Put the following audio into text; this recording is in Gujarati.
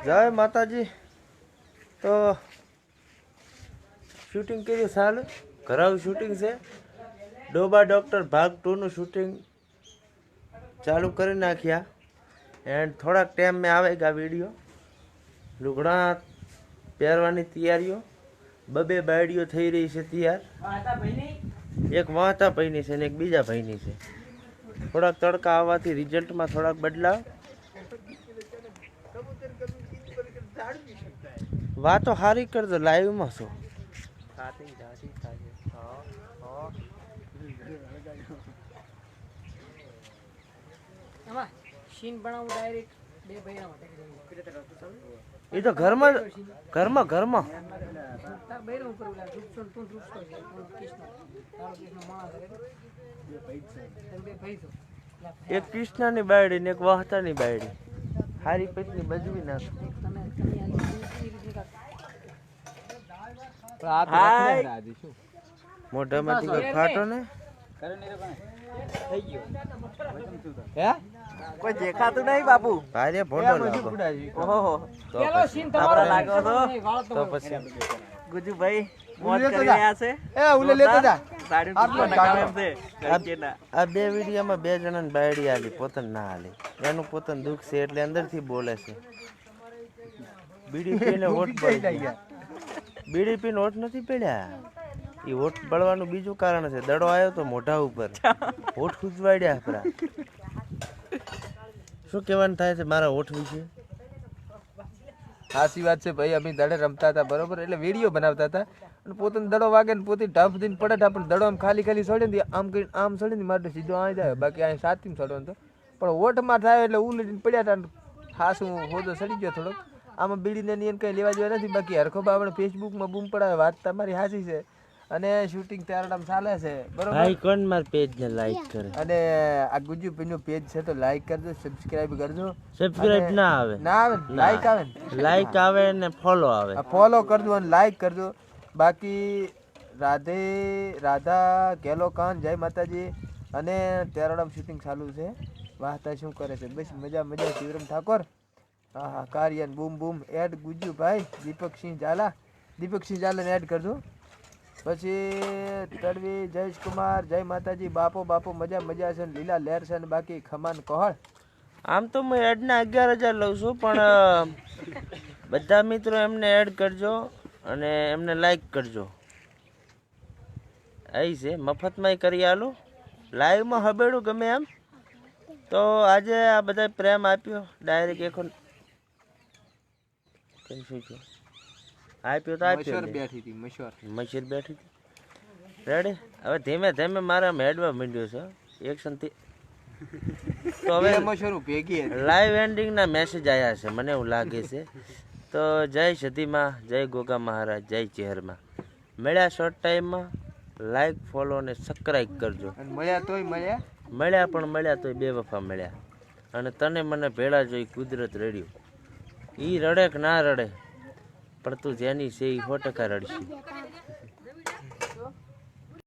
જય માતાજી. તો શૂટિંગ કર્યું સારું, ઘરાવું શૂટિંગ છે. ડોબા ડૉક્ટર ભાગ 2 નું શૂટિંગ ચાલુ કરી નાખ્યા. એન્ડ થોડાક ટાઈમ મેં આવેગા વિડીયો. લુગડા પહેરવાની તૈયારીઓ, બબે બાયડીઓ થઈ રહી છે તૈયાર. એક વાતા ભાઈની છે ને એક બીજા ભાઈની છે. થોડાક તડકા આવવાથી રિઝલ્ટમાં થોડાક બદલાવ. વાતો સારી કરજો લાઈવમાં છો. એ તો ઘરમાં એક કૃષ્ણની બાયડી ને એક વાહતાની બાયડી હારી પત્ની બજવી નાખ. મોઢામાંથી કોઈ ફાટો ને કોઈ દેખાતું નહીં બાપુ. ભારે ભોંડો લાગો. ઓહો આપડા લાગો તો પછી ગુજુભાઈ મોજ કરી રહ્યા છે. એ ઉલે લેતો જા. આ બે વિડીયોમાં બે જણાને બાયડી આલી, પોતાને ના આલી. એનું પોતાનું દુઃખ છે એટલે અંદરથી બોલે છે. બીડી પીને હોઠ બળી ગયા. બીડી પીને હોઠ નથી પડ્યા. એ હોઠ બળવાનું બીજું કારણ છે. દડો આવ્યો તો મોઢા ઉપર, હોઠ ખુજવાડ્યા આપણા. શું કહેવાનું થાય છે મારા હોઠ વિશે? સાચી વાત છે ભાઈ. અમે દડે રમતા હતા બરોબર, એટલે વિડીયો બનાવતા હતા અને પોતાનો દડો વાગે ને પોતે ઢાંફ દઈને પડે. પણ દડો આમ ખાલી છોડે ને આમ કરીને આમ છોડે ને માટે સીધો આવી જાય. બાકી અહીં સાતીમાં છોડવાનો તો પણ ઓઠમાં થાય એટલે ઉલટીને પડ્યા હતા. ખાસું હોદો સડી ગયો થોડોક. આમાં બીડીને એને કંઈ લેવા જેવા નથી. બાકી હરખોબા આપણે ફેસબુકમાં બૂમ પડાવે. વાત તમારી સાચી છે. અને શૂટિંગ ત્યારડામ ચાલે છે બરોબર. ભાઈ કોણ માર પેજ ને લાઈક કરે? અને આ ગુજુભાઈનું પેજ છે તો લાઈક કરજો, સબસ્ક્રાઇબ કરજો. સબસ્ક્રાઇબ ના આવે, ના આવે, લાઈક આવે ને. લાઈક આવે ને ફોલો આવે. ફોલો કરજો અને લાઈક કરજો. બાકી રાધા ગેલો કાન, જય માતાજી. અને ત્યારડામ શૂટિંગ ચાલુ છે. વાહતા શું કરે છે? બસ મજા. શિવરામ ઠાકોર, હા હા, કારિયન બૂમ બૂમ એડ ગુજુભાઈ. દીપકસિંહ ઝાલાને એડ કરજો. પછી તડવી જયેશ કુમાર, જય માતાજી. બાપો મજા છે. લીલા લહેર છે ને બાકી ખમાન કોહળ. આમ તો હું એડના 11,000 લઉં છું, પણ બધા મિત્રો એમને એડ કરજો અને એમને લાઈક કરજો. અહીં છે મફતમાં કરી આલું, લાઈવમાં હબેડું ગમે એમ. તો આજે આ બધા પ્રેમ આપ્યો ડાયરેક્ટ એકો કેમ શું છે આપ્યો તો આપ્યો. મશીર બેઠી હતી રેડી. હવે ધીમે ધીમે મારા હેડવા માંડ્યો છે એક્શનથી. તો હવે લાઈવ એન્ડિંગના મેસેજ આવ્યા છે મને એવું લાગે છે. તો જય સતીમાં, જય ગોગા મહારાજ, જય ચેહરમાં. મળ્યા શોર્ટ ટાઈમમાં. લાઈક, ફોલો અને સબસ્ક્રાઈબ કરજો. મળ્યા તોય બે વફા મળ્યા. અને તને મને ભેળા જોઈ કુદરત રડ્યું. ઈ રડે કે ના રડે, પણ તું જેની છે એ 100% રડશે.